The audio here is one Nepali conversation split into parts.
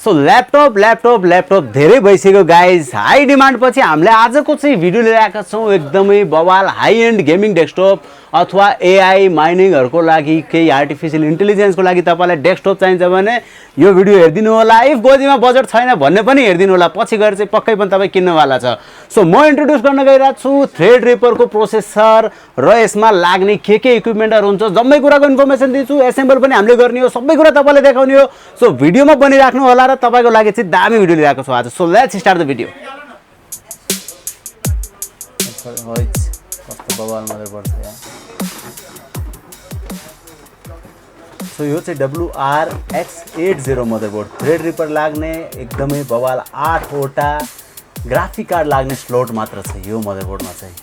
सो ल्यापटप धेरै भइसक्यो गाइज। हाई डिमान्ड पछि हामीले आजको चाहिँ भिडियो लिएर आएका छौँ एकदमै बवाल हाई एन्ड गेमिङ डेस्कटप अथवा एआई माइनिङहरूको लागि केही आर्टिफिसियल इन्टेलिजेन्सको लागि तपाईँलाई डेस्कटप चाहिन्छ भने यो भिडियो हेरिदिनु होला। इफ गोजीमा बजेट छैन भन्ने पनि हेरिदिनु होला, पछि गएर चाहिँ पक्कै पनि तपाईँ किन्नुवाला छ। सो म इन्ट्रोड्युस गर्न गइरहेको छु थ्रेड रिपरको प्रोसेसर र यसमा लाग्ने के इक्विपमेन्टहरू हुन्छ जम्मै कुराको इन्फर्मेसन दिन्छु। एसेम्बल पनि हामीले गर्ने हो, सबै कुरा तपाईँलाई देखाउने हो। सो भिडियोमा बनिराख्नु होला र तपाईको लागि चाहिँ दामी भिडियो लिएको छु आज। So let's start the video. कस्तो बवाल मदरबोर्ड छ यार। सो यो चाहिँ WRX80 मदरबोर्ड, थ्रेड रिपर लाग्ने एकदमै बवाल 8 वटा ग्राफिक कार्ड लाग्ने स्लोट मात्र छ यो मदरबोर्डमा चाहिँ।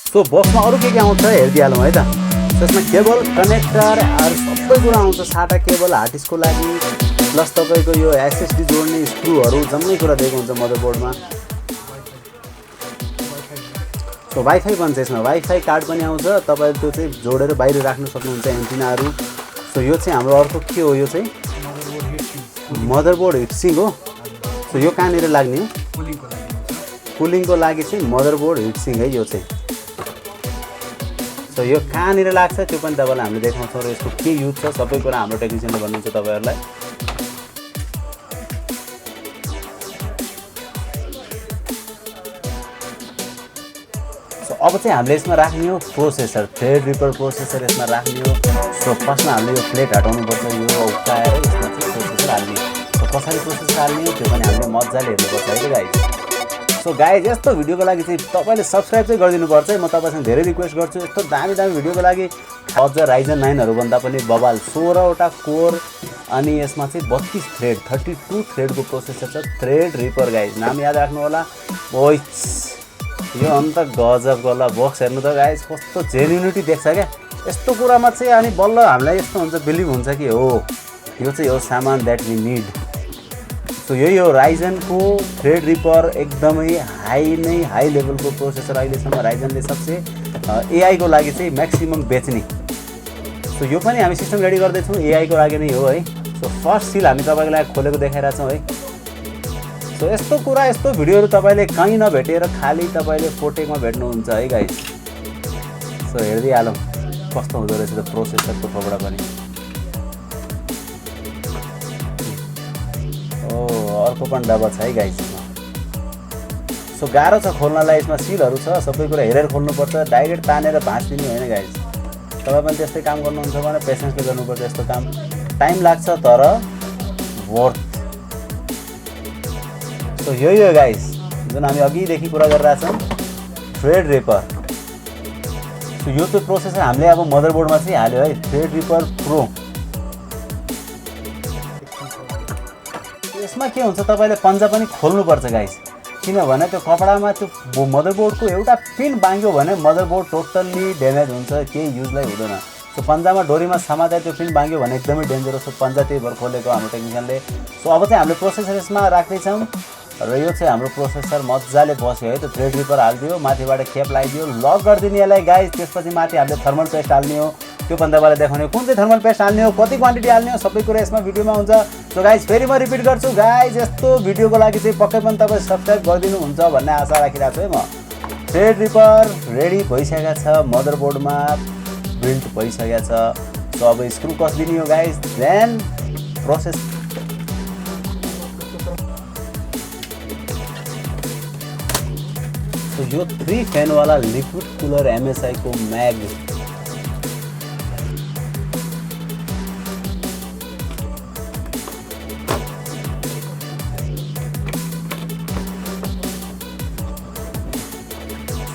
सो बक्समा अरू के आउँछ हेरिदिइहालौँ है त। त्यसमा केबल कनेक्टर सबै कुरा आउँछ, साटा केबल हार्ड डिस्कको लागि प्लस तपाईँको यो एसएसडी जोड्ने स्क्रुहरू जम्मै कुरा दिएको हुन्छ मदरबोर्डमा। सो वाइफाई पनि छ यसमा, वाइफाई कार्ड पनि आउँछ, तपाईँले त्यो चाहिँ जोडेर बाहिर राख्न सक्नुहुन्छ एन्टिनाहरू। सो यो चाहिँ हाम्रो अर्को के हो, यो चाहिँ मदरबोर्ड हिटसिङ हो। सो यो कहाँनिर लाग्ने हो, कुलिङको लागि चाहिँ मदरबोर्ड हिटसिङ है यो चाहिँ। सो यो कहाँनिर लाग्छ त्यो पनि तपाईँलाई हामीले देखाउँछौँ र यसको के युज छ सबै कुरा हाम्रो टेक्निसियनले भन्नुहुन्छ तपाईँहरूलाई। सो अब चाहिँ हामीले यसमा राख्ने हो प्रोसेसर, थ्रेड रिपर प्रोसेसर यसमा राख्ने हो। सो फर्स्टमा हामीले यो प्लेट हटाउनुपर्छ, यो उक्काएर यसमा चाहिँ प्रोसेसर हाल्ने हो। सो कसरी प्रोसेसर हाल्ने हो त्यो पनि हामीले मजाले हेर्नुपर्छ है त गाइज। सो गाइज यस्तो भिडियोको लागि चाहिँ तपाईँले सब्सक्राइब चाहिँ गरिदिनुपर्छ है। म तपाईँसँग धेरै रिक्वेस्ट गर्छु, यस्तो दामी भिडियोको लागि। अझ राइजन 9हरू भन्दा पनि बवाल 16वटा कोर अनि यसमा चाहिँ 32 थ्रेड 32 थ्रेडको प्रोसेसर छ थ्रेड रिपर गाइज। नाम याद राख्नु होला। यो अन्त गजबको होला बक्स हेर्नु त गाइज, कस्तो जेन्युनिटी देख्छ क्या यस्तो कुरामा चाहिँ। अनि बल्ल हामीलाई यस्तो हुन्छ बिलिभ हुन्छ कि हो यो चाहिँ हो सामान द्याट वी निड। सो यही हो राइजनको थ्रेड रिपर, एकदमै हाई लेभलको प्रोसेसर अहिलेसम्म राइजनले सबसे एआईको लागि चाहिँ म्याक्सिमम बेच्ने। सो यो पनि हामी सिस्टम रेडी गर्दैछौँ एआईको लागि नै हो है। सो फर्स्ट सिल हामी तपाईँको लागि खोलेको देखाइरहेछौँ है। सो यस्तो कुरा यस्तो भिडियोहरू तपाईँले कहीँ नभेटेर खालि तपाईँले फोटेकमा भेट्नुहुन्छ है गाइज। सो हेरिदिइहालौँ कस्तो हुँदो रहेछ त प्रोसेसरको थोपडा पनि। अर्को पनि डब्बा छ है गाइज। सो गाह्रो छ खोल्नलाई, यसमा सिलहरू छ, सबै कुरा हेरेर खोल्नुपर्छ, डाइरेक्ट तानेर भाँच्दिने होइन गाइज। तपाईँ पनि त्यस्तै काम गर्नुहुन्छ भने पेसेन्सले गर्नुपर्छ यस्तो काम, टाइम लाग्छ तर वर्थ। सो यही हो गाइज जुन हामी अघिदेखि कुरा गरिरहेछौँ थ्रेड रिपर। सो यो चाहिँ प्रोसेसर हामीले अब मदरबोर्डमा चाहिँ हाल्यो है, थ्रेड रिपर प्रो। यसमा के हुन्छ तपाईँले पन्जा पनि खोल्नुपर्छ गाइज, किनभने त्यो कपडामा त्यो मदरबोर्डको एउटा पिन बाङ्ग्यो भने मदरबोर्ड टोटल्ली ड्यामेज हुन्छ, केही युजलाई हुँदैन। सो पन्जामा डोरीमा समातेर त्यो पिन बाङ्ग्यो भने एकदमै डेन्जरस हो, पन्जा त्यही भएर खोलेको हाम्रो टेक्निसियनले। सो अब चाहिँ हामीले प्रोसेसर यसमा राख्दैछौँ र यो चाहिँ हाम्रो प्रोसेसर मजाले बस्यो है। त्यो थ्रेड रिपर हालिदियो, माथिबाट खेप लगाइदियो, लक गरिदिने यसलाई गाइज। त्यसपछि माथि हामीले थर्मल पेस्ट हाल्ने हो, त्यो पनि तपाईँलाई देखाउने हो कुन चाहिँ थर्मल पेस्ट हाल्ने हो, कति क्वान्टिटी हाल्ने हो, सबै कुरा यसमा भिडियोमा हुन्छ। सो गाइज फेरि म रिपिट गर्छु गाइज, यस्तो भिडियोको लागि चाहिँ पक्कै पनि तपाईँ सब्सक्राइब गरिदिनुहुन्छ भन्ने आशा राखिरहेको छु है म। थ्रेड रिपर रेडी भइसकेको छ, मदरबोर्डमा बिल्ड भइसकेको छ। सो अब स्क्रु कसिदिने हो गाइज, देन प्रोसेस। तो यो 3 फैन वाला लिक्विड कूलर MSI को मैग।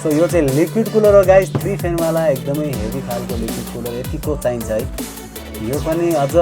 सो यो चाहिँ लिक्विड कूलर हो गाइज, 3 फैन वाला एकदमै हेभी खालको लिक्विड कूलर। यतिको चाहिन्छ है, यो पनि अझ